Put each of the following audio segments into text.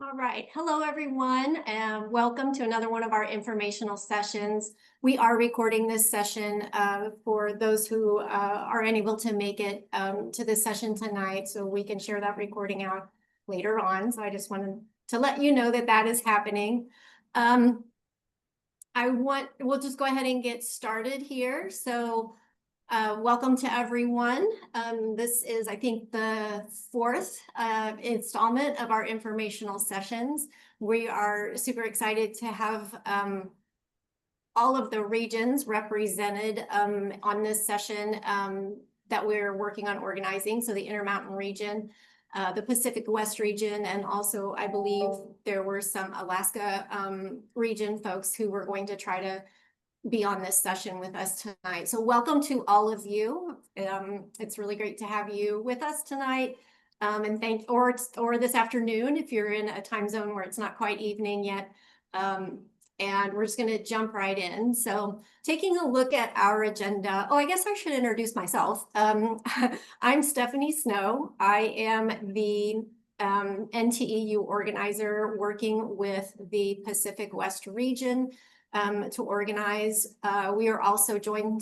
All right. Hello, everyone, and welcome to another one of our informational sessions. We are recording this session for those who are unable to make it to this session tonight, so we can share that recording out later on. So I just wanted to let you know that that is happening. We'll just go ahead and get started here. So welcome to everyone. This is, I think, the fourth installment of our informational sessions. We are super excited to have all of the regions represented on this session that we're working on organizing. So the Intermountain region, the Pacific West region, and also I believe there were some Alaska region folks who were going to try to be on this session with us tonight. So welcome to all of you. It's really great to have you with us tonight. And or this afternoon if you're in a time zone where it's not quite evening yet. And we're just going to jump right in. So taking a look at our agenda. Oh, I guess I should introduce myself. I'm Stephanie Snow. I am the NTEU organizer working with the Pacific West region to organize. We are also joined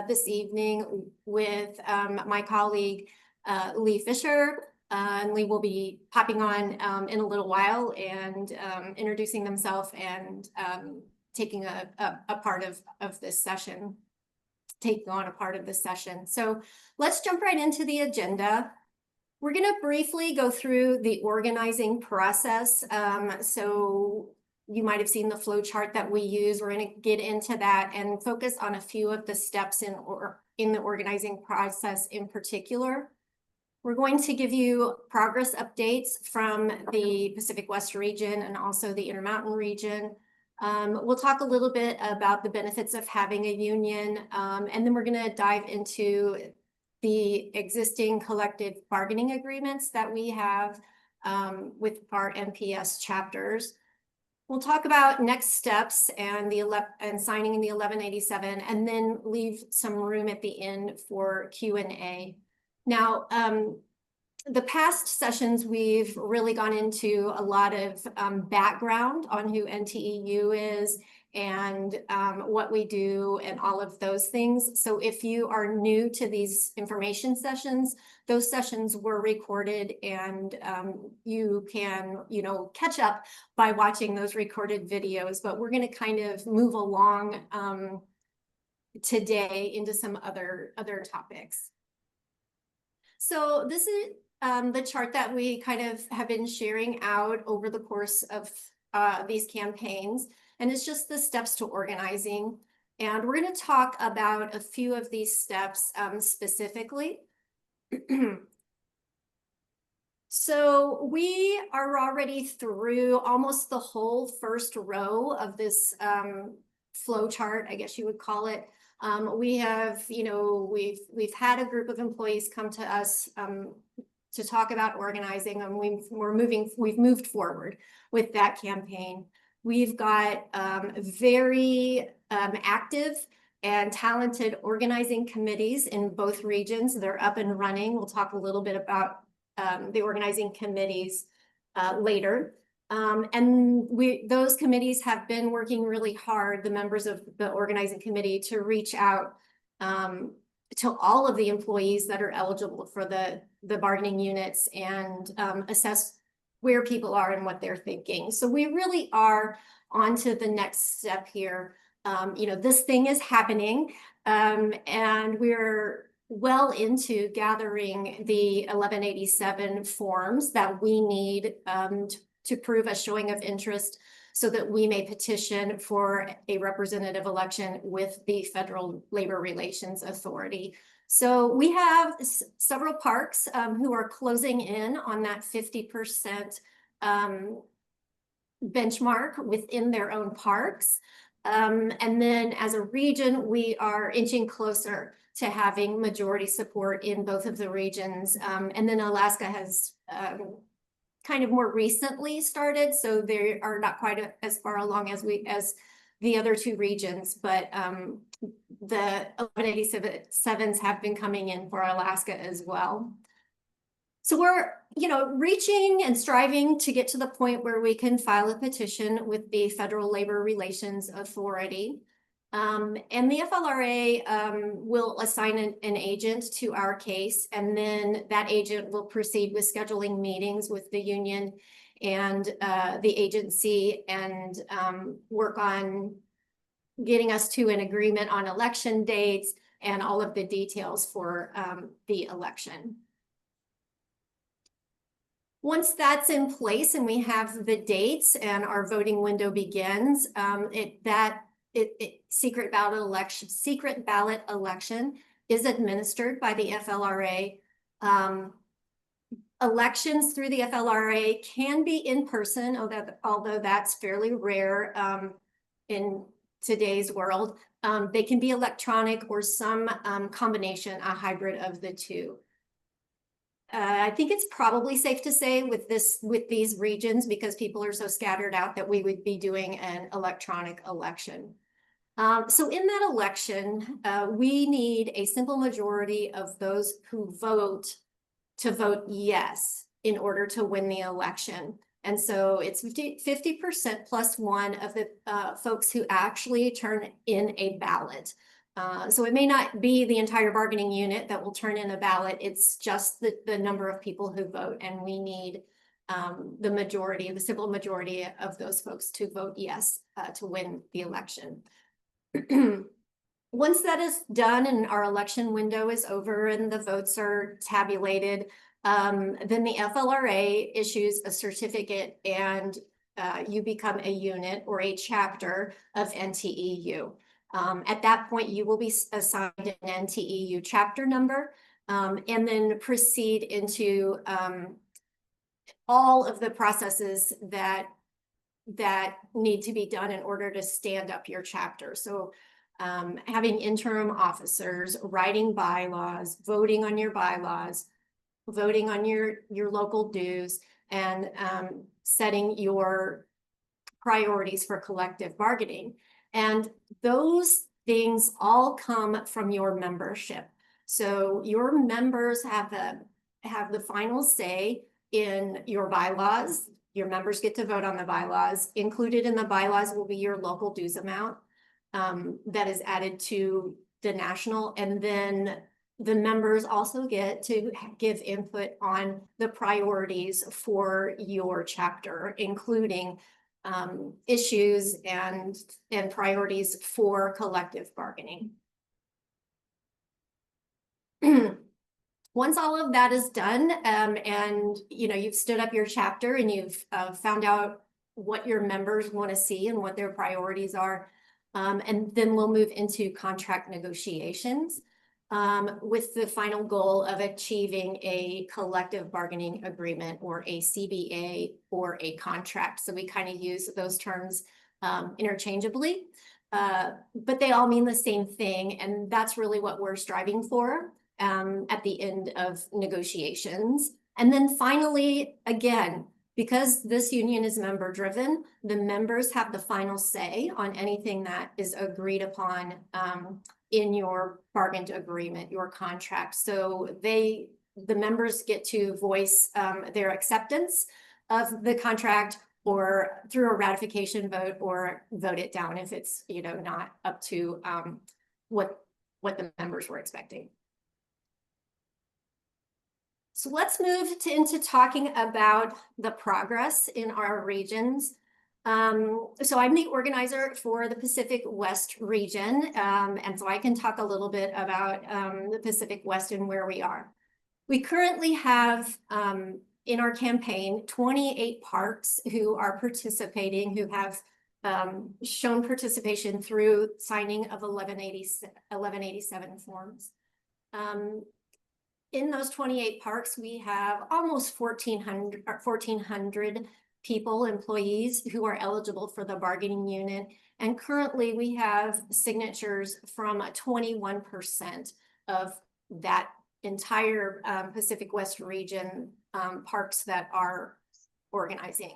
this evening with my colleague, Lee Fischer. And Lee will be popping on in a little while and introducing themselves and taking a part of this session, taking on a part of this session. So let's jump right into the agenda. We're going to briefly go through the organizing process. So you might have seen the flow chart that we use. We're going to get into that and focus on a few of the steps in the organizing process in particular. We're going to give you progress updates from the Pacific West region and also the Intermountain region. We'll talk a little bit about the benefits of having a union, and then we're going to dive into the existing collective bargaining agreements that we have with our NPS chapters. We'll talk about next steps and signing in the 1187, and then leave some room at the end for Q&A. Now, the past sessions, we've really gone into a lot of background on who NTEU is and what we do and all of those things. So if you are new to these information sessions, those sessions were recorded and you can, catch up by watching those recorded videos. But we're going to kind of move along today into some other topics. So this is the chart that we kind of have been sharing out over the course of these campaigns, and it's just the steps to organizing. And we're going to talk about a few of these steps specifically. So we are already through almost the whole first row of this flow chart, I guess you would call it. We have, we've had a group of employees come to us to talk about organizing, and we've moved forward with that campaign. We've got very active and talented organizing committees in both regions. They're up and running. We'll talk a little bit about the organizing committees later. And those committees have been working really hard, the members of the organizing committee, to reach out to all of the employees that are eligible for the bargaining units and assess where people are and what they're thinking. So we really are on to the next step here. This thing is happening, and we're well into gathering the 1187 forms that we need to prove a showing of interest so that we may petition for a representative election with the Federal Labor Relations Authority. So we have several parks who are closing in on that 50% benchmark within their own parks. And then as a region, we are inching closer to having majority support in both of the regions. And then Alaska has kind of more recently started, so they are not quite as far along as the other two regions, but the 1187s have been coming in for Alaska as well. So we're, reaching and striving to get to the point where we can file a petition with the Federal Labor Relations Authority. And the FLRA will assign an agent to our case, and then that agent will proceed with scheduling meetings with the union and the agency and work on getting us to an agreement on election dates and all of the details for the election. Once that's in place and we have the dates and our voting window begins, secret ballot election is administered by the FLRA. Elections through the FLRA can be in person, although that's fairly rare in today's world. They can be electronic or some combination, a hybrid of the two. I think it's probably safe to say with these regions, because people are so scattered out, that we would be doing an electronic election. So in that election, we need a simple majority of those who vote to vote yes in order to win the election. And so it's 50% plus one of the folks who actually turn in a ballot. So it may not be the entire bargaining unit that will turn in a ballot. It's just the number of people who vote, and we need the simple majority of those folks to vote yes to win the election. Once that is done and our election window is over and the votes are tabulated, then the FLRA issues a certificate, and you become a unit or a chapter of NTEU. At that point, you will be assigned an NTEU chapter number, and then proceed into all of the processes that need to be done in order to stand up your chapter. So having interim officers, writing bylaws, voting on your bylaws, voting on your local dues, and setting your priorities for collective bargaining. And those things all come from your membership. So your members have the final say in your bylaws. Your members get to vote on the bylaws. Included in the bylaws will be your local dues amount that is added to the national. And then the members also get to give input on the priorities for your chapter, including issues and priorities for collective bargaining. Once all of that is done, and you've stood up your chapter and you've found out what your members want to see and what their priorities are, and then we'll move into contract negotiations with the final goal of achieving a collective bargaining agreement, or a CBA, or a contract. So we kind of use those terms interchangeably, but they all mean the same thing, and that's really what we're striving for at the end of negotiations. And then finally, again, because this union is member driven, the members have the final say on anything that is agreed upon in your bargained agreement, your contract. So the members get to voice their acceptance of the contract, or through a ratification vote, or vote it down if it's not up to what the members were expecting. So let's move into talking about the progress in our regions. So I'm the organizer for the Pacific West region, and so I can talk a little bit about the Pacific West and where we are. We currently have in our campaign 28 parks who are participating, who have shown participation through signing of 1187 forms. In those 28 parks, we have almost 1,400 people, employees, who are eligible for the bargaining unit. And currently we have signatures from 21% of that entire Pacific West region parks that are organizing.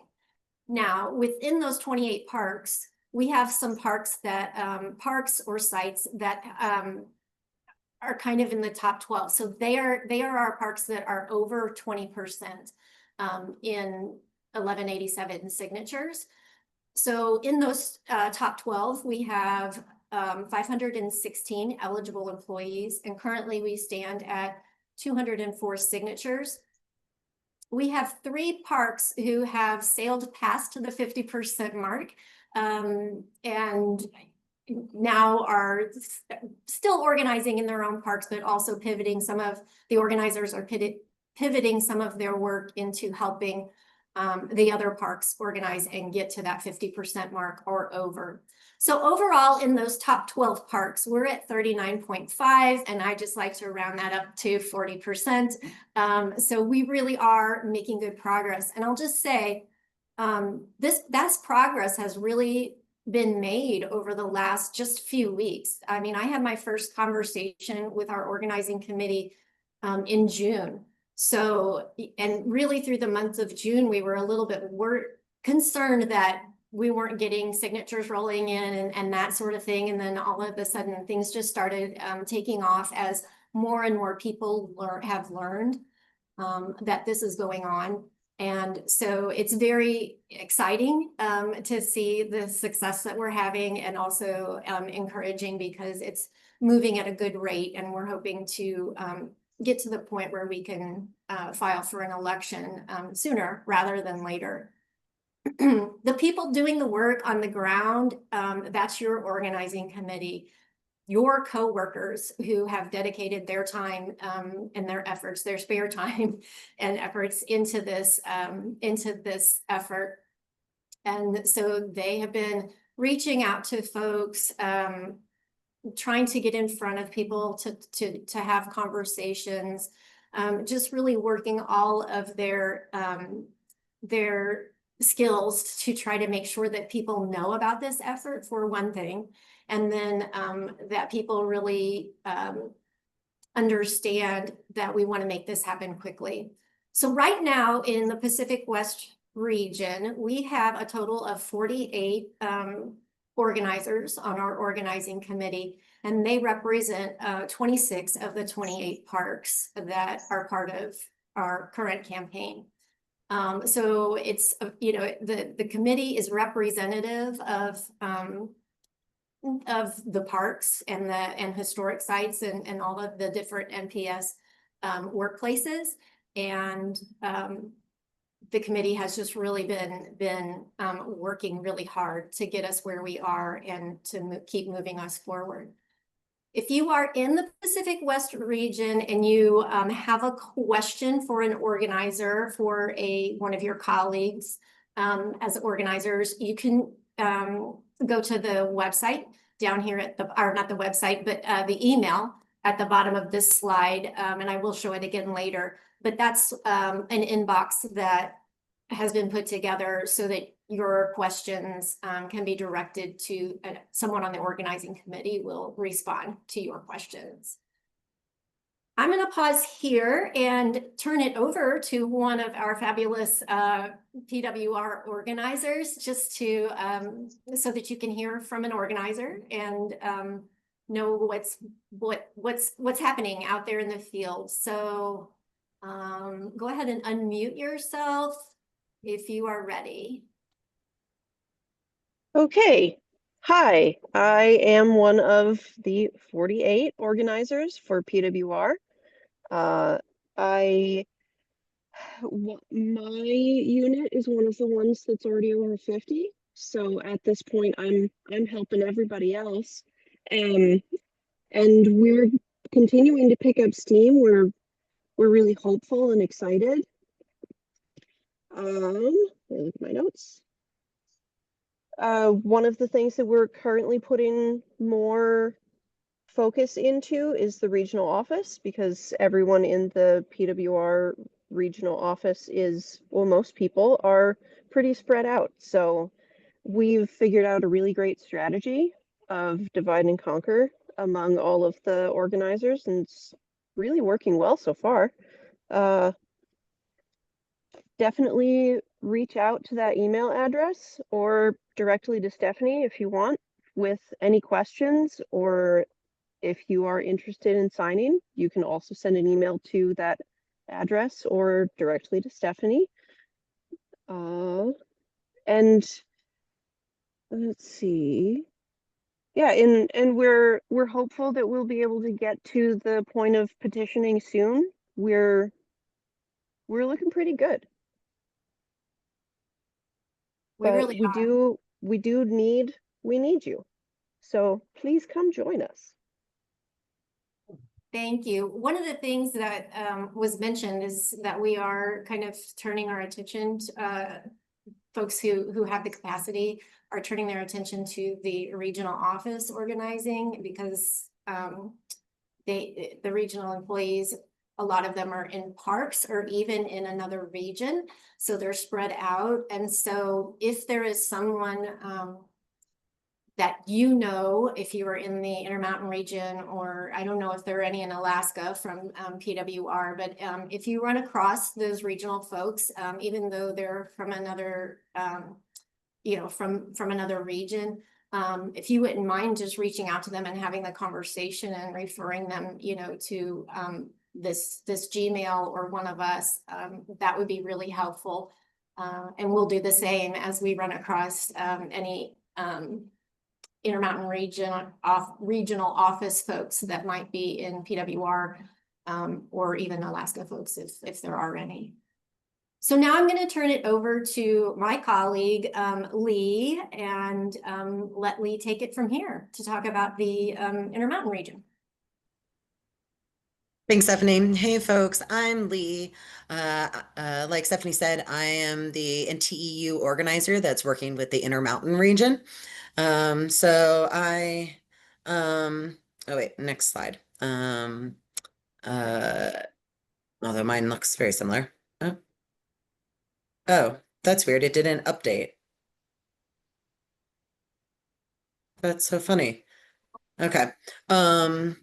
Now, within those 28 parks, we have some parks that parks or sites that are kind of in the top 12. So they are our parks that are over 20% in 1187 signatures. So in those top 12, we have 516 eligible employees, and currently we stand at 204 signatures. We have 3 parks who have sailed past the 50% mark, and now are still organizing in their own parks, but also pivoting. Some of the organizers are pivoting some of their work into helping the other parks organize and get to that 50% mark or over. So overall, in those top 12 parks, we're at 39.5, and I just like to round that up to 40%. So we really are making good progress. And I'll just say, that progress has really been made over the last just few weeks. I mean, I had my first conversation with our organizing committee in June. So, and really through the month of June, we were a little bit concerned that we weren't getting signatures rolling in and that sort of thing. And then all of a sudden things just started taking off as more and more people have learned that this is going on. And so it's very exciting to see the success that we're having, and also encouraging because it's moving at a good rate, and we're hoping to get to the point where we can file for an election sooner rather than later. The people doing the work on the ground, that's your organizing committee, your co-workers who have dedicated their time and their efforts, their spare time and efforts into this effort. And so they have been reaching out to folks, trying to get in front of people to have conversations, just really working all of their skills to try to make sure that people know about this effort, for one thing, and then that people really understand that we want to make this happen quickly. So right now in the Pacific West region, we have a total of 48 organizers on our organizing committee, and they represent 26 of the 28 parks that are part of our current campaign. So it's, the committee is representative of the parks and historic sites and all of the different NPS workplaces. And the committee has just really been working really hard to get us where we are and to keep moving us forward. If you are in the Pacific West region and you have a question for an organizer, for one of your colleagues as organizers, you can go to the website down here at or not the website, but the email at the bottom of this slide, and I will show it again later. But that's an inbox that has been put together so that your questions can be directed to someone on the organizing committee will respond to your questions. I'm going to pause here and turn it over to one of our fabulous PWR organizers, just to so that you can hear from an organizer and know what's happening out there in the field. So go ahead and unmute yourself if you are ready. Okay. Hi, I am one of the 48 organizers for PWR. My unit is one of the ones that's already over 50. So at this point, I'm helping everybody else, and we're continuing to pick up steam. We're really hopeful and excited. Look at my notes. One of the things that we're currently putting more focus into is the regional office, because everyone in the PWR regional office most people are pretty spread out. So we've figured out a really great strategy of divide and conquer among all of the organizers, and it's really working well so far. Definitely reach out to that email address or directly to Stephanie if you want with any questions or if you are interested in signing, you can also send an email to that address or directly to Stephanie. And let's see. Yeah, and we're hopeful that we'll be able to get to the point of petitioning soon. We're looking pretty good. We But really are. we need you. So please come join us. Thank you. One of the things that was mentioned is that we are kind of turning our attention to folks who have the capacity are turning their attention to the regional office organizing because the regional employees, a lot of them are in parks or even in another region, so they're spread out. And so if there is someone that if you are in the Intermountain region, or I don't know if there are any in Alaska from PWR, but if you run across those regional folks, even though they're from another, from another region, if you wouldn't mind just reaching out to them and having the conversation and referring them, to this Gmail or one of us, that would be really helpful. And we'll do the same as we run across any Intermountain regional office folks that might be in PWR, or even Alaska folks if there are any. So now I'm going to turn it over to my colleague, Lee, and let Lee take it from here to talk about the Intermountain region. Thanks, Stephanie. Hey, folks, I'm Lee. Like Stephanie said, I am the NTEU organizer that's working with the Intermountain region. So I, oh wait, next slide. Although mine looks very similar. Oh, that's weird. It didn't update. That's so funny. Okay. All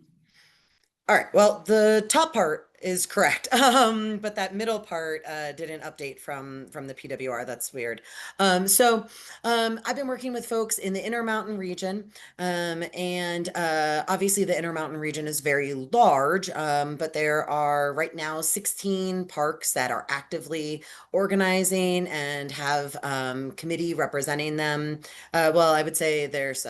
right, well, the top part is correct, but that middle part didn't update from the PWR. That's weird. I've been working with folks in the Intermountain region, and obviously the Intermountain region is very large, but there are right now 16 parks that are actively organizing and have committee representing them. Well, I would say there's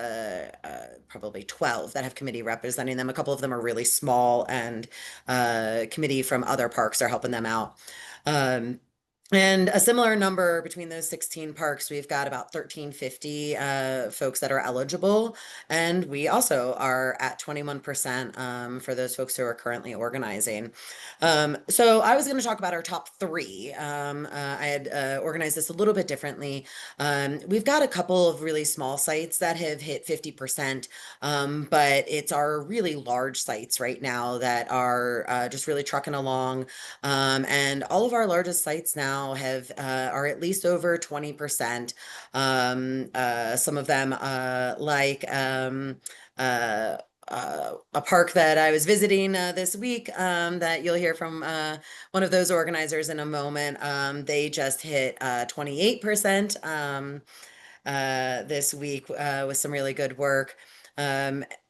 probably 12 that have committee representing them. A couple of them are really small, and committee from other parks are helping them out. And a similar number between those 16 parks, we've got about 1,350 folks that are eligible. And we also are at 21% for those folks who are currently organizing. So I was going to talk about our top three. I had organized this a little bit differently. We've got a couple of really small sites that have hit 50%, but it's our really large sites right now that are just really trucking along. And all of our largest sites now have are at least over 20%. Some of them a park that I was visiting this week that you'll hear from one of those organizers in a moment. They just hit 28% this week with some really good work.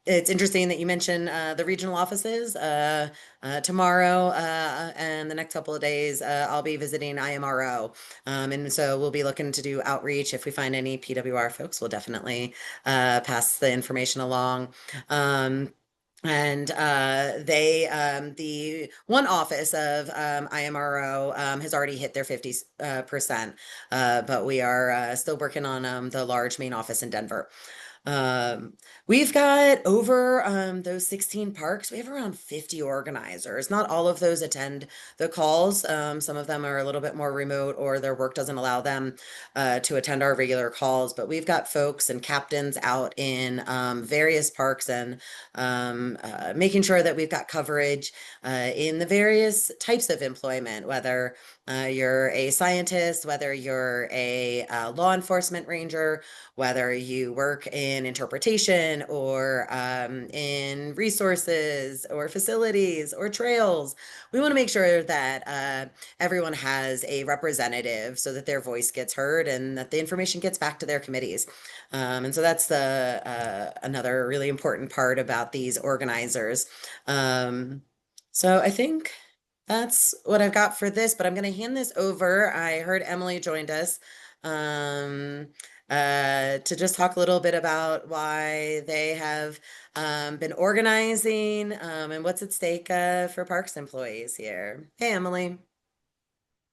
It's interesting that you mentioned the regional offices. Tomorrow and the next couple of days, I'll be visiting IMRO. And so we'll be looking to do outreach. If we find any PWR folks, we'll definitely pass the information along. And the one office of IMRO has already hit their 50%, but we are still working on the large main office in Denver. We've got over those 16 parks, we have around 50 organizers. Not all of those attend the calls. Some of them are a little bit more remote, or their work doesn't allow them to attend our regular calls, but we've got folks and captains out in various parks and making sure that we've got coverage in the various types of employment, whether you're a scientist, whether you're a law enforcement ranger, whether you work in in interpretation or in resources or facilities or trails. We want to make sure that everyone has a representative so that their voice gets heard and that the information gets back to their committees. And so that's the another really important part about these organizers. So I think that's what I've got for this, but I'm going to hand this over. I heard Emily joined us to just talk a little bit about why they have been organizing and what's at stake for Parks employees here. Hey, Emily.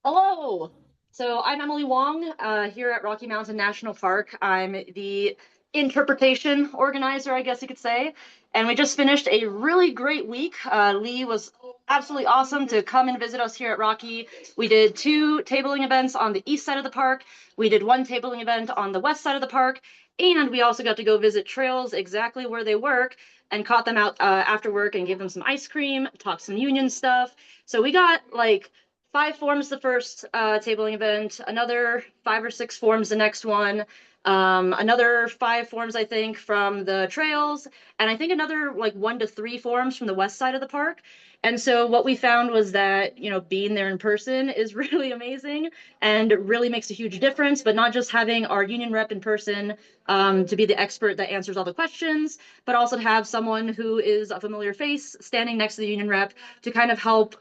Hello. So I'm Emily Wong here at Rocky Mountain National Park. I'm the interpretation organizer, I guess you could say. And we just finished a really great week. Lee was absolutely awesome to come and visit us here at Rocky. We did 2 tabling events on the east side of the park. We did 1 tabling event on the west side of the park. And we also got to go visit trails exactly where they work and caught them out after work and gave them some ice cream, talked some union stuff. So we got like 5 forms the first tabling event, another 5 or 6 forms the next one, another 5 forms I think from the trails, and I think another like 1 to 3 forms from the west side of the park. And so what we found was that, you know, being there in person is really amazing and really makes a huge difference, but not just having our union rep in person to be the expert that answers all the questions, but also to have someone who is a familiar face standing next to the union rep to kind of help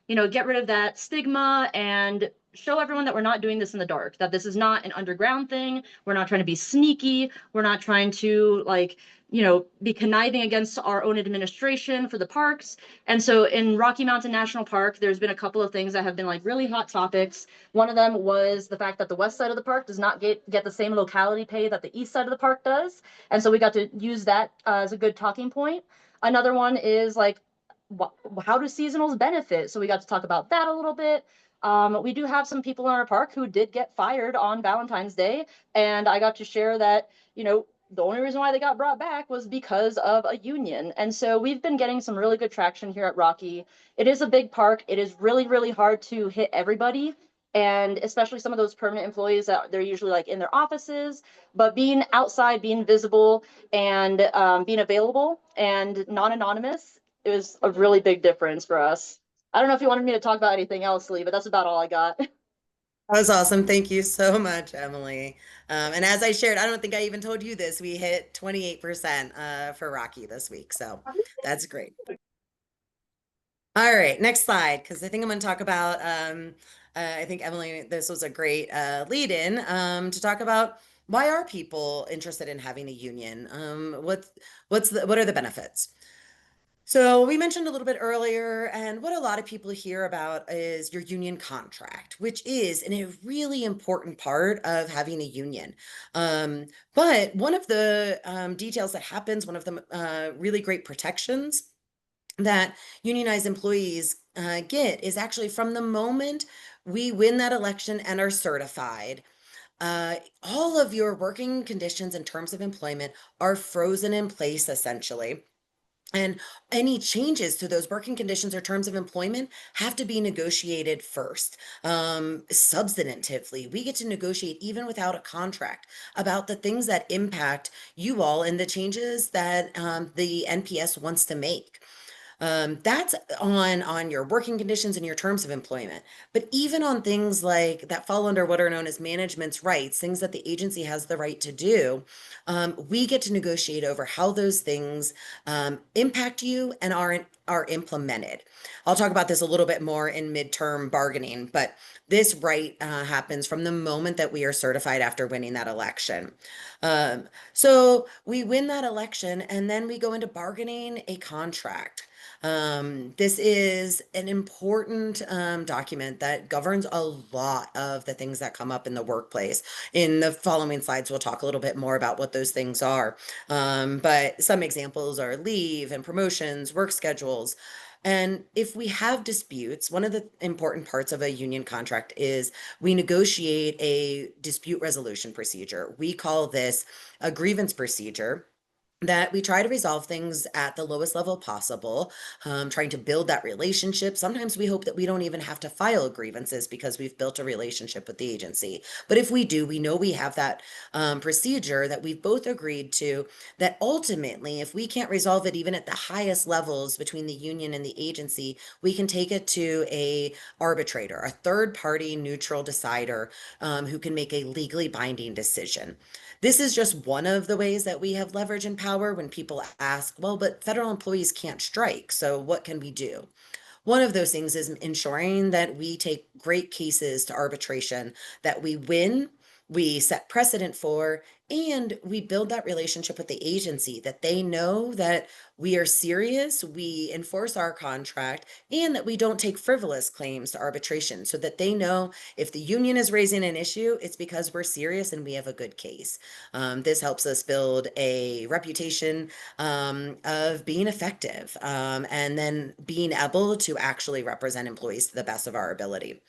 you know, get rid of that stigma and show everyone that we're not doing this in the dark, that this is not an underground thing. We're not trying to be sneaky. We're not trying to like, you know, be conniving against our own administration for the parks. And so in Rocky Mountain National Park, there's been a couple of things that have been like really hot topics. One of them was the fact that the west side of the park does not get the same locality pay that the east side of the park does. And so we got to use that as a good talking point. Another one is like, how do seasonals benefit? So we got to talk about that a little bit. We do have some people in our park who did get fired on Valentine's Day, and I got to share that, you know, the only reason why they got brought back was because of a union. And so we've been getting some really good traction here at Rocky. It is a big park. It is really, really hard to hit everybody. And especially some of those permanent employees that they're usually like in their offices, but being outside, being visible and being available and non-anonymous, it was a really big difference for us. I don't know if you wanted me to talk about anything else, Lee, but that's about all I got. That was awesome. Thank you so much, Emily. And as I shared, I don't think I even told you this, we hit 28% for Rocky this week. So that's great. All right, next slide, because I think I'm going to talk about, I think Emily, this was a great lead in to talk about why are people interested in having a union? What are the benefits? So we mentioned a little bit earlier, and what a lot of people hear about is your union contract, which is a really important part of having a union. But one of the details that happens, one of the really great protections that unionized employees get is actually from the moment we win that election and are certified. All of your working conditions and terms of employment are frozen in place essentially. And any changes to those working conditions or terms of employment have to be negotiated first. Substantively, we get to negotiate even without a contract about the things that impact you all and the changes that the NPS wants to make. That's on your working conditions and your terms of employment. But even on things like that fall under what are known as management's rights, things that the agency has the right to do, we get to negotiate over how those things impact you and are implemented. I'll talk about this a little bit more in midterm bargaining, but this right happens from the moment that we are certified after winning that election. So we win that election and then we go into bargaining a contract. This is an important document that governs a lot of the things that come up in the workplace. In the following slides, we'll talk a little bit more about what those things are. But some examples are leave and promotions, work schedules. And if we have disputes, one of the important parts of a union contract is we negotiate a dispute resolution procedure. We call this a grievance procedure. that we try to resolve things at the lowest level possible, trying to build that relationship. Sometimes we hope that we don't even have to file grievances because we've built a relationship with the agency. But if we do, we know we have that procedure that we've both agreed to, that ultimately, if we can't resolve it even at the highest levels between the union and the agency, we can take it to a arbitrator, a third party neutral decider who can make a legally binding decision. This is just one of the ways that we have leverage and power when people ask, well, but federal employees can't strike, so what can we do? One of those things is ensuring that we take great cases to arbitration, that we win, we set precedent for, and we build that relationship with the agency, that they know that we are serious, we enforce our contract, and that we don't take frivolous claims to arbitration, so that they know if the union is raising an issue, it's because we're serious and we have a good case. This helps us build a reputation of being effective, and then being able to actually represent employees to the best of our ability.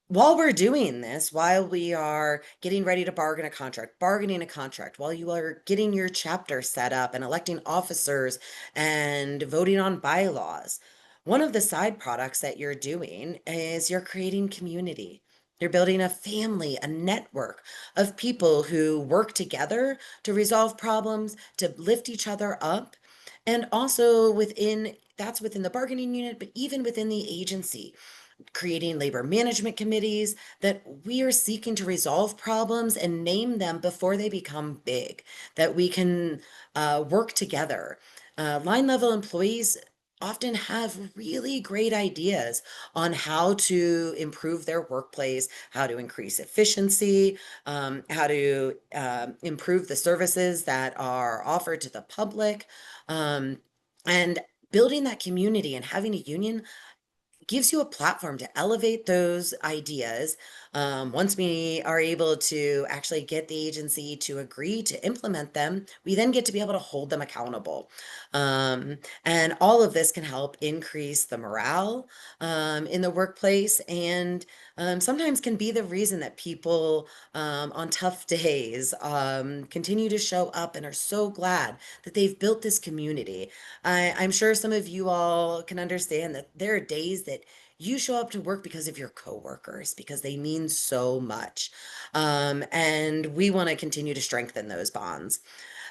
While we're doing this, while we are getting ready to bargaining a contract, while you are getting your chapter set up and electing officers and voting on bylaws, one of the side products that you're doing is you're creating community. You're building a family, a network of people who work together to resolve problems, to lift each other up, and also within the bargaining unit, but even within the agency, creating labor management committees, that we are seeking to resolve problems and name them before they become big, that we can work together. Line level employees often have really great ideas on how to improve their workplace, how to increase efficiency, how to improve the services that are offered to the public. And building that community and having a union gives you a platform to elevate those ideas. Once we are able to actually get the agency to agree to implement them, we then get to be able to hold them accountable. And all of this can help increase the morale in the workplace, and sometimes can be the reason that people on tough days continue to show up and are so glad that they've built this community. I'm sure some of you all can understand that there are days that you show up to work because of your coworkers, because they mean so much. And we want to continue to strengthen those bonds.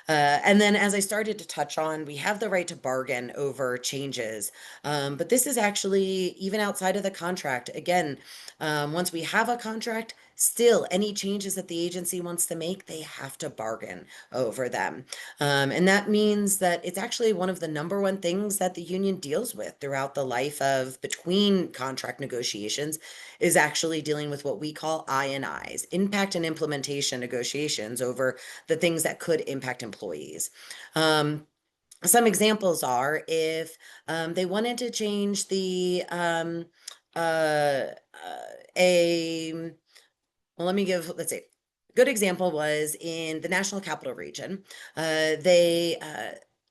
And then, as I started to touch on, we have the right to bargain over changes. But this is actually even outside of the contract. Again, once we have a contract, still any changes that the agency wants to make, they have to bargain over them. And that means that it's actually one of the number one things that the union deals with throughout the life of between contract negotiations, is actually dealing with what we call INIs, impact and implementation negotiations, over the things that could impact employees. Some examples are if they wanted to change the a well, let's say, good example was in the National Capital Region.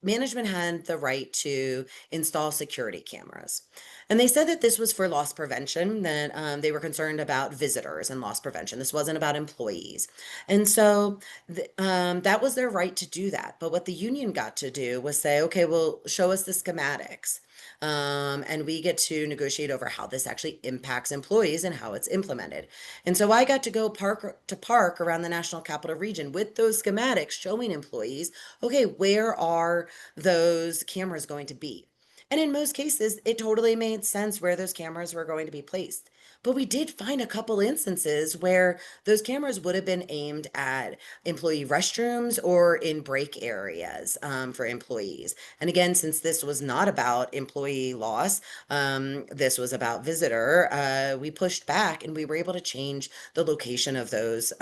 Management had the right to install security cameras. And they said that this was for loss prevention, that they were concerned about visitors and loss prevention. This wasn't about employees. And so that was their right to do that. But what the union got to do was say, okay, well, show us the schematics. And we get to negotiate over how this actually impacts employees and how it's implemented. And so I got to go park to park around the National Capital Region with those schematics showing employees, okay, where are those cameras going to be? And in most cases, it totally made sense where those cameras were going to be placed. But we did find a couple instances where those cameras would have been aimed at employee restrooms or in break areas for employees. And again, since this was not about employee loss, this was about visitor, we pushed back and we were able to change the location of those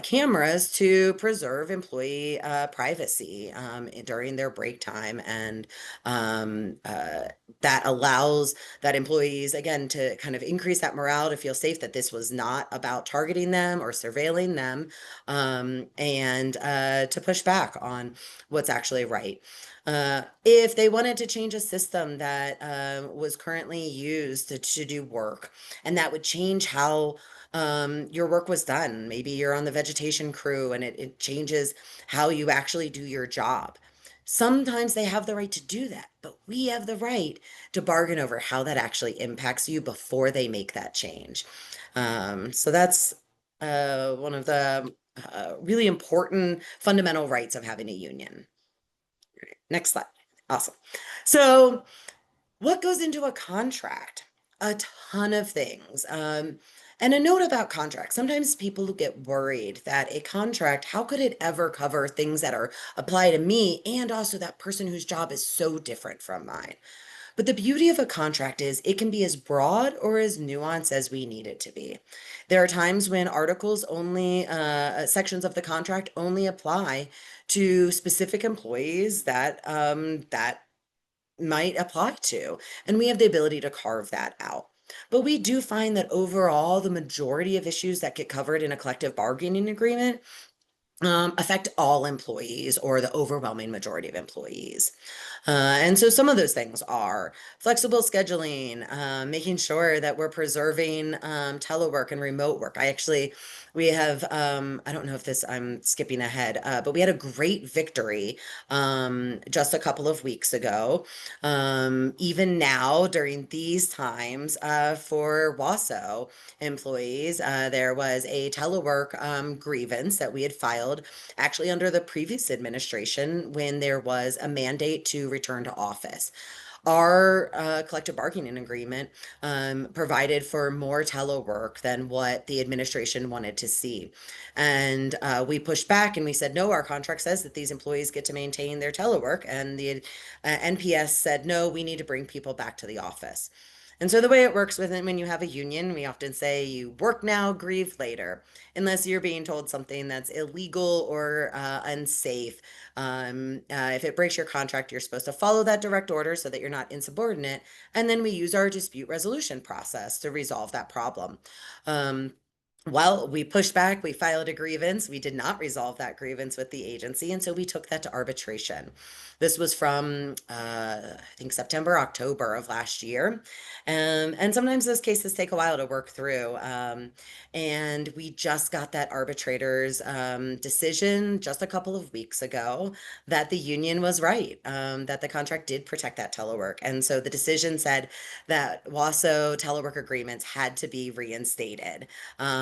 cameras to preserve employee privacy during their break time, and that allows that employees, again, to kind of increase that morale, to feel safe that this was not about targeting them or surveilling them, and to push back on what's actually right. If they wanted to change a system that was currently used to do work, and that would change how your work was done. Maybe you're on the vegetation crew and it changes how you actually do your job. Sometimes they have the right to do that, but we have the right to bargain over how that actually impacts you before they make that change. So that's one of the really important fundamental rights of having a union. Next slide. Awesome. So what goes into a contract? A ton of things. And a note about contracts. Sometimes people get worried that a contract, how could it ever cover things that are apply to me and also that person whose job is so different from mine? But the beauty of a contract is it can be as broad or as nuanced as we need it to be. There are times when articles only, sections of the contract only apply to specific employees that that might apply to, and we have the ability to carve that out. But we do find that overall, the majority of issues that get covered in a collective bargaining agreement affect all employees or the overwhelming majority of employees. And so some of those things are flexible scheduling, making sure that we're preserving telework and remote work. We have, I don't know if this, I'm skipping ahead, but we had a great victory just a couple of weeks ago. Even now, during these times, for WASO employees, there was a telework grievance that we had filed actually under the previous administration when there was a mandate to return to office. Our collective bargaining agreement provided for more telework than what the administration wanted to see. And we pushed back and we said, no, our contract says that these employees get to maintain their telework. And the NPS said, no, we need to bring people back to the office. And so the way it works with it, when you have a union, we often say you work now, grieve later, unless you're being told something that's illegal or unsafe. If it breaks your contract, you're supposed to follow that direct order so that you're not insubordinate. And then we use our dispute resolution process to resolve that problem. Well, we pushed back, we filed a grievance. We did not resolve that grievance with the agency. And so we took that to arbitration. This was from, I think, September, October of last year. And sometimes those cases take a while to work through. And we just got that arbitrator's decision just a couple of weeks ago that the union was right, that the contract did protect that telework. And so the decision said that WASO telework agreements had to be reinstated.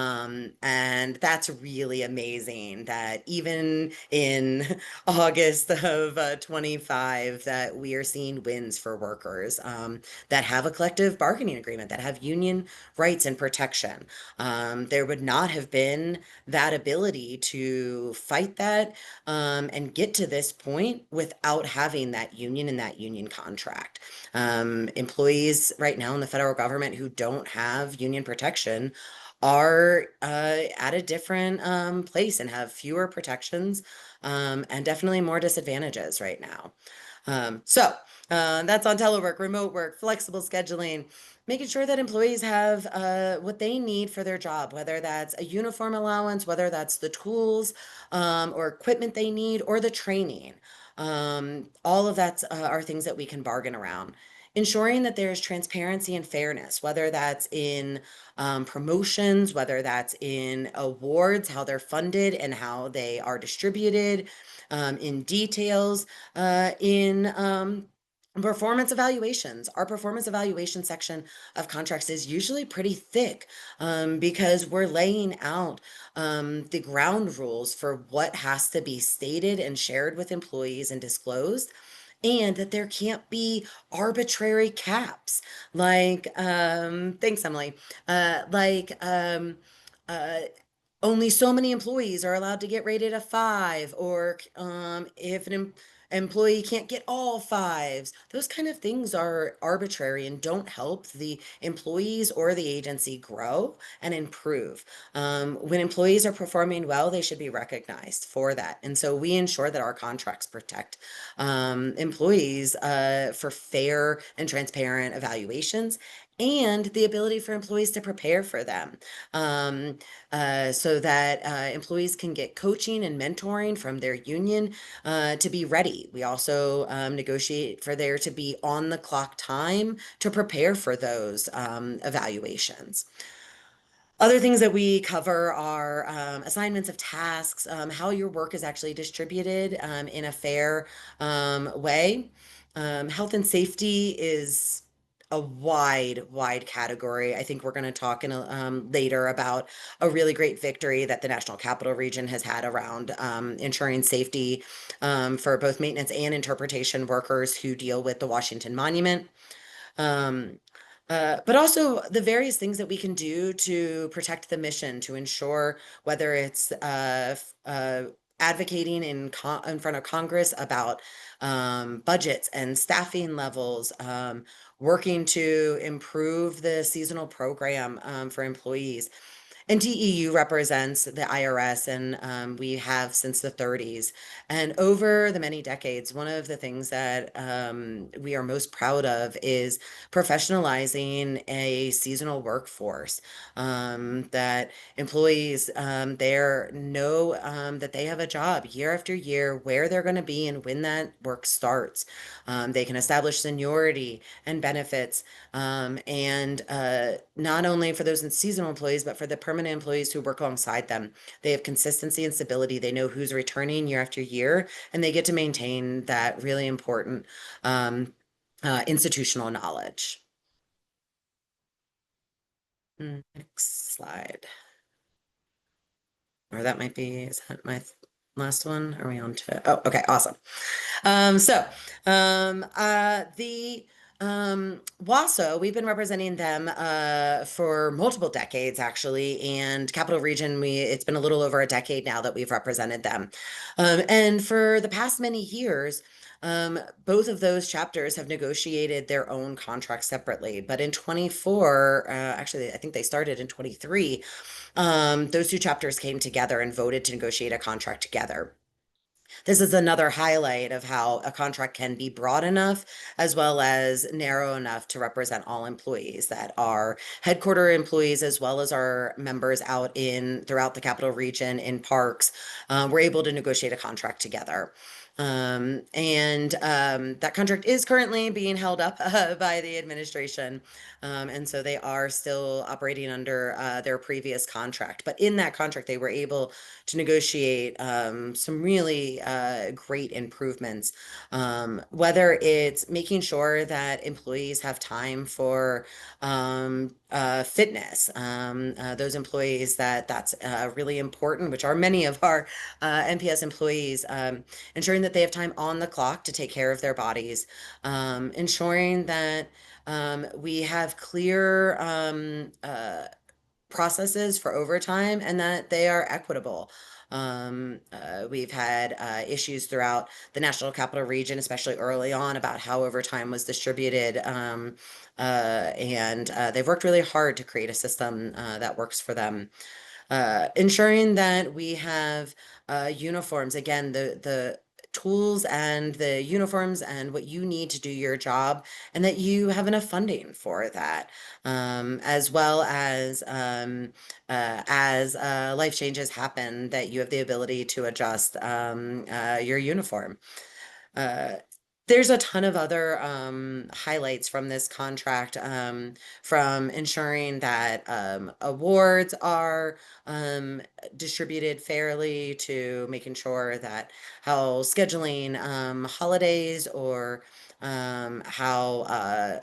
And that's really amazing that even in August of 25, that we are seeing wins for workers that have a collective bargaining agreement, that have union rights and protection. There would not have been that ability to fight that and get to this point without having that union and that union contract. Employees right now in the federal government who don't have union protection are at a different place and have fewer protections and definitely more disadvantages right now. That's on telework, remote work, flexible scheduling, making sure that employees have what they need for their job, whether that's a uniform allowance, whether that's the tools or equipment they need, or the training. All of that are things that we can bargain around. Ensuring that there's transparency and fairness, whether that's in promotions, whether that's in awards, how they're funded and how they are distributed, in details, in performance evaluations. Our performance evaluation section of contracts is usually pretty thick because we're laying out the ground rules for what has to be stated and shared with employees and disclosed, and that there can't be arbitrary caps like thanks, Emily, like only so many employees are allowed to get rated a 5, or if employee can't get all fives. Those kind of things are arbitrary and don't help the employees or the agency grow and improve. When employees are performing well, they should be recognized for that. And so we ensure that our contracts protect employees for fair and transparent evaluations and the ability for employees to prepare for them, so that employees can get coaching and mentoring from their union to be ready. We also negotiate for there to be on the clock time to prepare for those evaluations. Other things that we cover are assignments of tasks, how your work is actually distributed in a fair way. Health and safety is a wide category. I think we're going to talk in later about a really great victory that the National Capital Region has had around ensuring safety for both maintenance and interpretation workers who deal with the Washington Monument. But also the various things that we can do to protect the mission, to ensure whether it's advocating in front of Congress about budgets and staffing levels, working to improve the seasonal program for employees. NTEU represents the IRS, and we have since the 30s. And over the many decades, one of the things that we are most proud of is professionalizing a seasonal workforce, that employees there know that they have a job year after year, where they're going to be and when that work starts. They can establish seniority and benefits, and not only for those seasonal employees, but for the permanent employees who work alongside them. They have consistency and stability. They know who's returning year after year, and they get to maintain that really important institutional knowledge. Next slide. Or that might be, is that my last one? Are we on to, oh, okay, awesome. The WASO, we've been representing them for multiple decades, actually, and Capital Region, it's been a little over a decade now that we've represented them. And for the past many years, both of those chapters have negotiated their own contracts separately. But in 24, actually, I think they started in 23, those two chapters came together and voted to negotiate a contract together. This is another highlight of how a contract can be broad enough as well as narrow enough to represent all employees that are headquarter employees, as well as our members out throughout the Capital Region in parks. We're able to negotiate a contract together. That contract is currently being held up by the administration. And so they are still operating under their previous contract. But in that contract, they were able to negotiate some really great improvements, whether it's making sure that employees have time for fitness. Those employees that's really important, which are many of our NPS employees, ensuring that they have time on the clock to take care of their bodies, ensuring that we have clear processes for overtime and that they are equitable. We've had issues throughout the National Capital Region, especially early on, about how overtime was distributed. They've worked really hard to create a system that works for them. Ensuring that we have uniforms, again, the tools and the uniforms and what you need to do your job, and that you have enough funding for that, as well as life changes happen, that you have the ability to adjust your uniform. There's a ton of other highlights from this contract, from ensuring that awards are distributed fairly, to making sure that how scheduling holidays, or how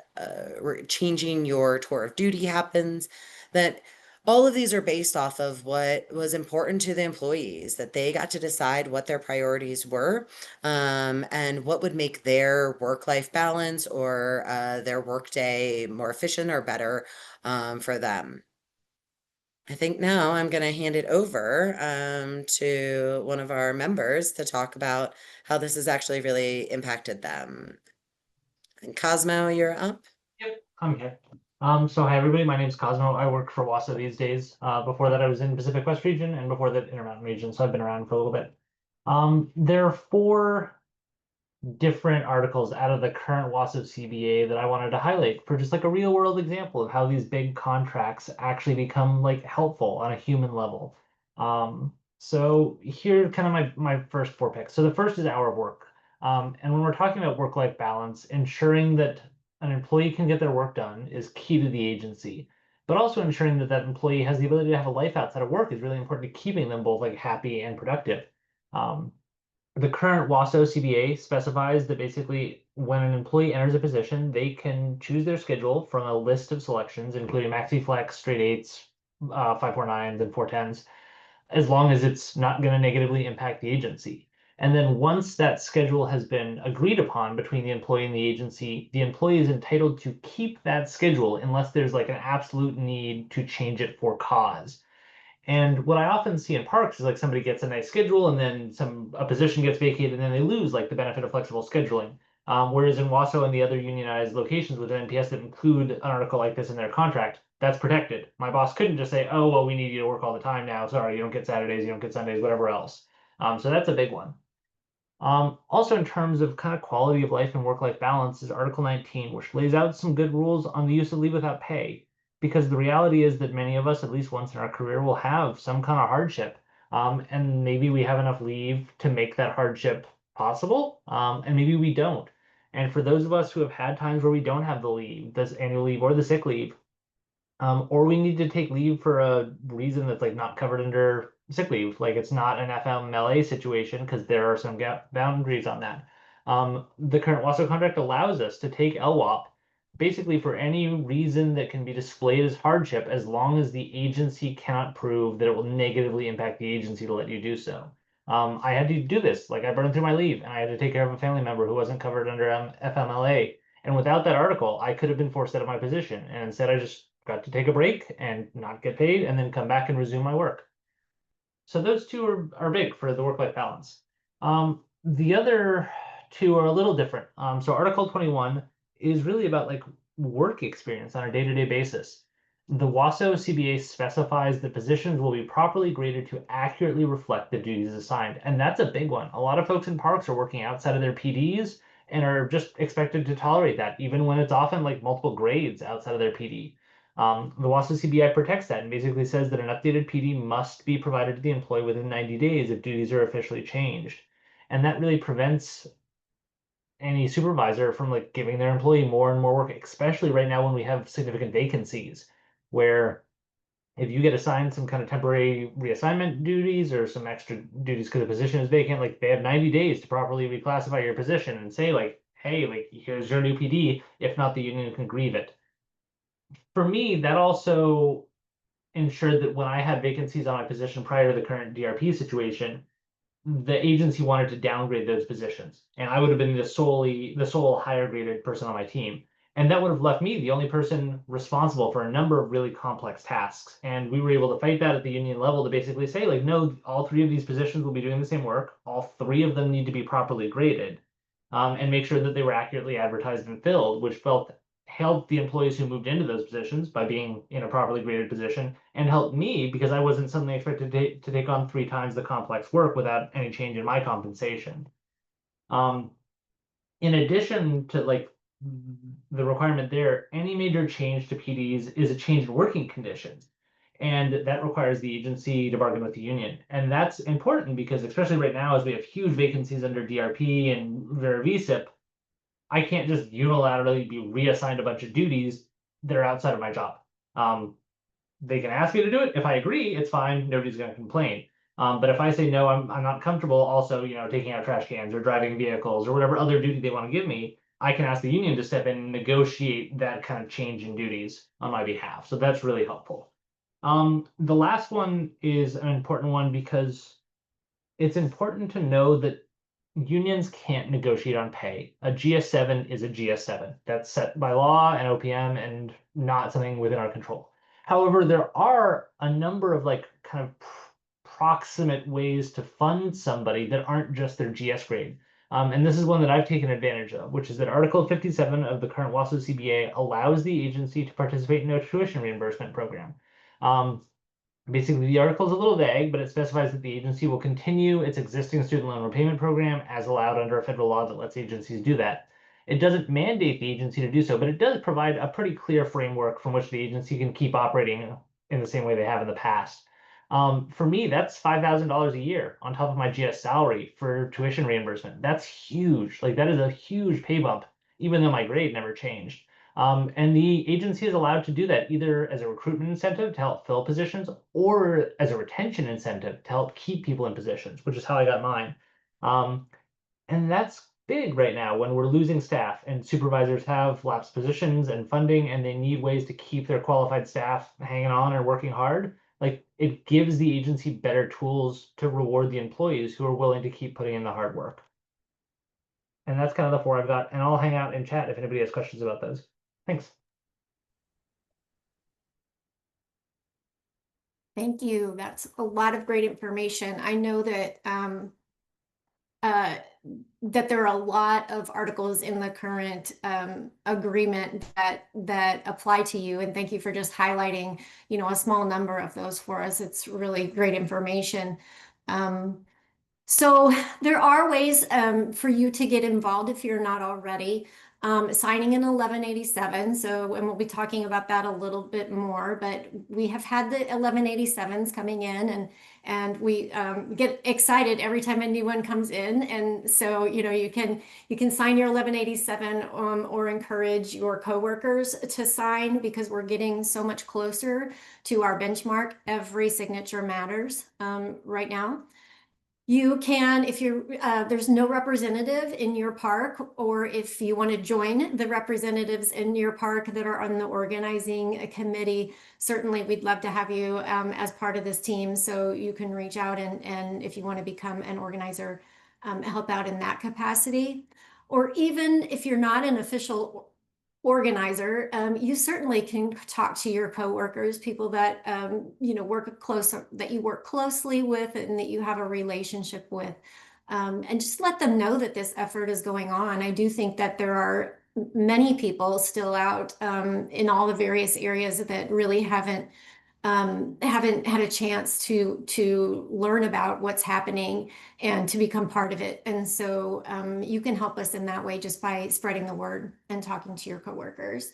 changing your tour of duty happens, that all of these are based off of what was important to the employees, that they got to decide what their priorities were, and what would make their work-life balance or their workday more efficient or better for them. I think now I'm going to hand it over to one of our members to talk about how this has actually really impacted them. And Cosmo, you're up. Yep, I'm here. So hi everybody, my name is Cosmo. I work for WASA these days. Before that I was in Pacific West region, and before that Intermountain region, so I've been around for a little bit. There are 4 different articles out of the current WASA CBA that I wanted to highlight for just like a real world example of how these big contracts actually become like helpful on a human level. So here are kind of my first 4 picks. So the first is hour of work. And when we're talking about work-life balance, ensuring that an employee can get their work done is key to the agency, but also ensuring that that employee has the ability to have a life outside of work is really important to keeping them both like happy and productive. The current WASO CBA specifies that basically when an employee enters a position, they can choose their schedule from a list of selections, including maxi flex, straight 8s, 549s, and 410s, as long as it's not going to negatively impact the agency. And then once that schedule has been agreed upon between the employee and the agency, the employee is entitled to keep that schedule unless there's like an absolute need to change it for cause. And what I often see in parks is like somebody gets a nice schedule and then a position gets vacated and then they lose like the benefit of flexible scheduling. Whereas in WASO and the other unionized locations with NPS that include an article like this in their contract, that's protected. My boss couldn't just say, oh, well, we need you to work all the time now. Sorry, you don't get Saturdays, you don't get Sundays, whatever else. So that's a big one. Also, in terms of kind of quality of life and work-life balance is Article 19, which lays out some good rules on the use of leave without pay. Because the reality is that many of us, at least once in our career, will have some kind of hardship. And maybe we have enough leave to make that hardship possible, and maybe we don't. And for those of us who have had times where we don't have the leave, this annual leave or the sick leave, or we need to take leave for a reason that's like not covered under sick leave, like it's not an FMLA situation because there are some gap boundaries on that. The current WASO contract allows us to take LWOP basically for any reason that can be displayed as hardship, as long as the agency cannot prove that it will negatively impact the agency to let you do so. I had to do this, like I burned through my leave and I had to take care of a family member who wasn't covered under FMLA. And without that article, I could have been forced out of my position. And instead, I just got to take a break and not get paid and then come back and resume my work. So those 2 are big for the work-life balance. The other 2 are a little different. So Article 21 is really about like work experience on a day-to-day basis. The WASO CBA specifies that positions will be properly graded to accurately reflect the duties assigned. And that's a big one. A lot of folks in parks are working outside of their PDs and are just expected to tolerate that, even when it's often like multiple grades outside of their PD. The WASO CBI protects that and basically says that an updated PD must be provided to the employee within 90 days if duties are officially changed. And that really prevents any supervisor from like giving their employee more and more work, especially right now when we have significant vacancies, where if you get assigned some kind of temporary reassignment duties or some extra duties because the position is vacant, like they have 90 days to properly reclassify your position and say like, hey, like here's your new PD. If not, the union can grieve it. For me, that also ensured that when I had vacancies on my position prior to the current DRP situation, the agency wanted to downgrade those positions, and I would have been the sole higher graded person on my team. And that would have left me the only person responsible for a number of really complex tasks. And we were able to fight that at the union level to basically say, like, no, all 3 of these positions will be doing the same work. All 3 of them need to be properly graded, and make sure that they were accurately advertised and filled, which helped the employees who moved into those positions by being in a properly graded position, and helped me because I wasn't suddenly expected to take on 3 times the complex work without any change in my compensation. In addition to like the requirement there, any major change to PDs is a change in working conditions. And that requires the agency to bargain with the union. And that's important because especially right now, as we have huge vacancies under DRP and Vera VSIP, I can't just unilaterally be reassigned a bunch of duties that are outside of my job. They can ask me to do it. If I agree, it's fine. Nobody's going to complain. But if I say no, I'm not comfortable also, taking out trash cans or driving vehicles or whatever other duty they want to give me, I can ask the union to step in and negotiate that kind of change in duties on my behalf. So that's really helpful. The last one is an important one because it's important to know that unions can't negotiate on pay. A GS7 is a GS7. That's set by law and OPM and not something within our control. However, there are a number of like kind of proximate ways to fund somebody that aren't just their GS grade. And this is one that I've taken advantage of, which is that Article 57 of the current WASO CBA allows the agency to participate in a tuition reimbursement program. Basically, the article is a little vague, but it specifies that the agency will continue its existing student loan repayment program as allowed under a federal law that lets agencies do that. It doesn't mandate the agency to do so, but it does provide a pretty clear framework from which the agency can keep operating in the same way they have in the past. For me, that's $5,000 a year on top of my GS salary for tuition reimbursement. That's huge. Like that is a huge pay bump, even though my grade never changed. And the agency is allowed to do that either as a recruitment incentive to help fill positions or as a retention incentive to help keep people in positions, which is how I got mine. And that's big right now when we're losing staff and supervisors have lapsed positions and funding and they need ways to keep their qualified staff hanging on or working hard. Like it gives the agency better tools to reward the employees who are willing to keep putting in the hard work. And that's kind of the 4 I've got. And I'll hang out and chat if anybody has questions about those. Thanks. Thank you. That's a lot of great information. I know that that there are a lot of articles in the current agreement that apply to you, and thank you for just highlighting, you know, a small number of those for us. It's really great information. So there are ways for you to get involved if you're not already. Signing an 1187. So, and we'll be talking about that a little bit more, but we have had the 1187s coming in and we get excited every time a new one comes in. And so, you know, you can sign your 1187 or encourage your coworkers to sign because we're getting so much closer to our benchmark. Every signature matters right now. You can, if you're, there's no representative in your park, or if you want to join the representatives in your park that are on the organizing committee, certainly we'd love to have you as part of this team. So you can reach out and if you want to become an organizer, help out in that capacity. Or even if you're not an official organizer, you certainly can talk to your coworkers, people that you know that you work closely with and that you have a relationship with, and just let them know that this effort is going on. I do think that there are many people still out in all the various areas that really haven't had a chance to learn about what's happening and to become part of it. And so you can help us in that way just by spreading the word and talking to your coworkers.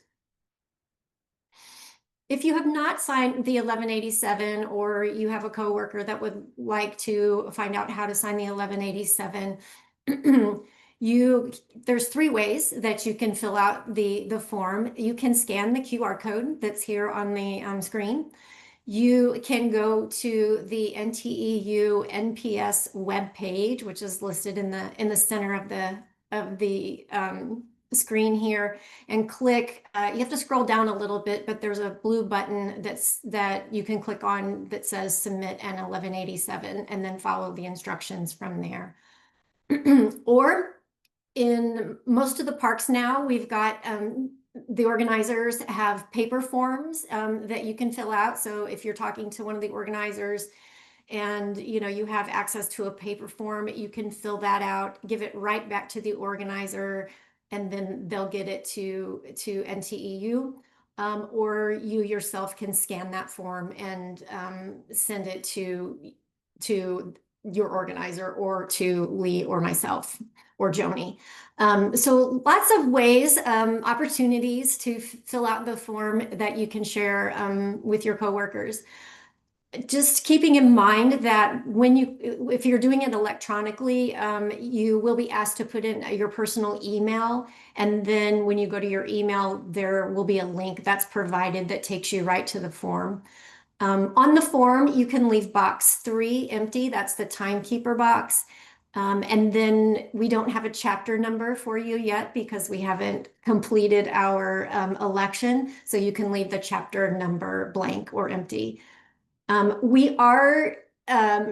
If you have not signed the 1187 or you have a coworker that would like to find out how to sign the 1187, there's 3 ways that you can fill out the form. You can scan the QR code that's here on the screen. You can go to the NTEU NPS webpage, which is listed in the center of the screen here, and click. You have to scroll down a little bit, but there's a blue button that you can click on that says Submit an 1187, and then follow the instructions from there. Or in most of the parks now, we've got the organizers have paper forms that you can fill out. So if you're talking to one of the organizers and you have access to a paper form, you can fill that out, give it right back to the organizer, and then they'll get it to NTEU. Or you yourself can scan that form and send it to your organizer or to Lee or myself or Joni. So lots of ways, opportunities to fill out the form that you can share with your coworkers. Just keeping in mind that if you're doing it electronically, you will be asked to put in your personal email. And then when you go to your email, there will be a link that's provided that takes you right to the form. On the form, you can leave box 3 empty. That's the timekeeper box. And then we don't have a chapter number for you yet because we haven't completed our election. So you can leave the chapter number blank or empty. We are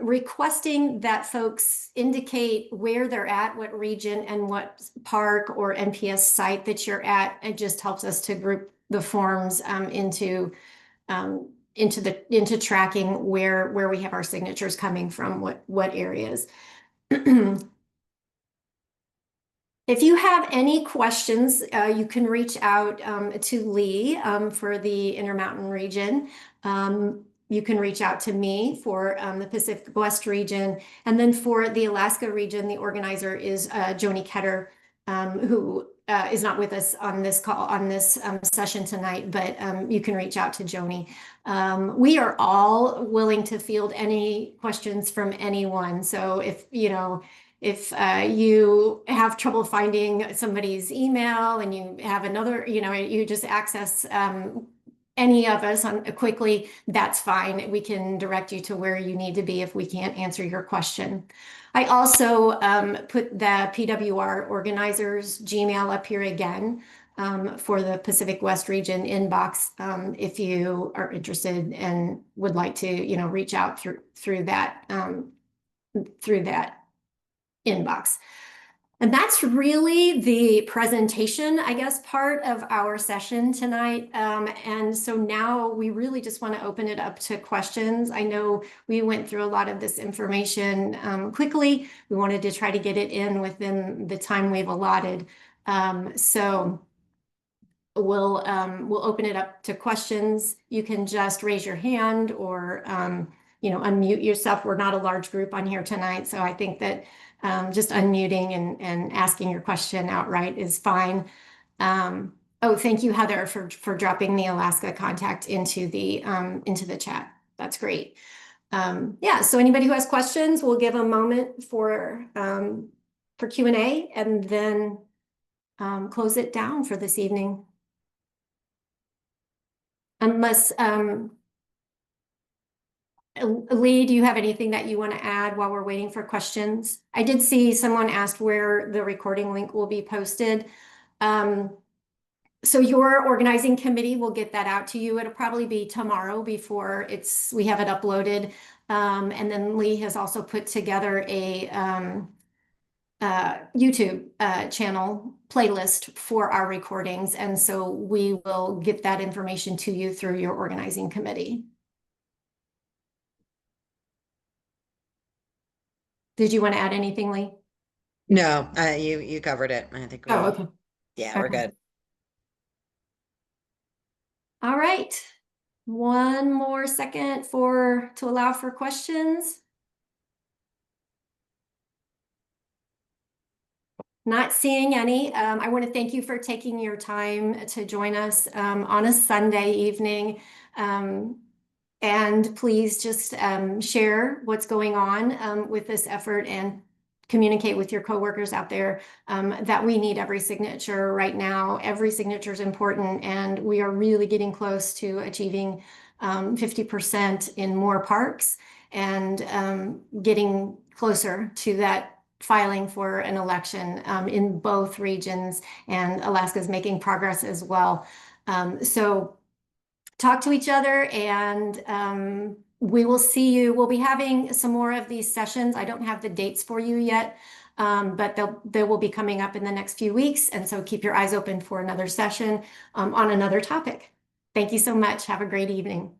requesting that folks indicate where they're at, what region and what park or NPS site that you're at. It just helps us to group the forms into into tracking where we have our signatures coming from, what areas. If you have any questions, you can reach out to Lee for the Intermountain region. You can reach out to me for the Pacific West region. And then for the Alaska region, the organizer is Joni Ketter, who is not with us on this call, on this session tonight, but you can reach out to Joni. We are all willing to field any questions from anyone. So if you have trouble finding somebody's email and you have another, you just access any of us quickly, that's fine. We can direct you to where you need to be if we can't answer your question. I also put the PWR organizers Gmail up here again for the Pacific West region inbox if you are interested and would like to, reach out through that inbox. And that's really the presentation, I guess, part of our session tonight. And so now we really just want to open it up to questions. I know we went through a lot of this information quickly. We wanted to try to get it in within the time we've allotted. So we'll open it up to questions. You can just raise your hand or unmute yourself. We're not a large group on here tonight, so I think that just unmuting and asking your question outright is fine. Oh, thank you, Heather, for dropping the Alaska contact into the chat. That's great. Yeah, so anybody who has questions, we'll give a moment for Q&A and then close it down for this evening. Unless, Lee, do you have anything that you want to add while we're waiting for questions? I did see someone asked where the recording link will be posted. So your organizing committee will get that out to you. It'll probably be tomorrow before we have it uploaded. And then Lee has also put together a YouTube channel playlist for our recordings. And so we will get that information to you through your organizing committee. Did you want to add anything, Lee? No, you covered it. I think okay. Yeah, we're good. All right. One more second to allow for questions. Not seeing any. I want to thank you for taking your time to join us on a Sunday evening. And please just share what's going on with this effort and communicate with your coworkers out there that we need every signature right now. Every signature is important, and we are really getting close to achieving 50% in more parks and getting closer to that filing for an election in both regions, and Alaska's making progress as well. So talk to each other, and we will see you. We'll be having some more of these sessions. I don't have the dates for you yet, but they will be coming up in the next few weeks. And so keep your eyes open for another session on another topic. Thank you so much. Have a great evening.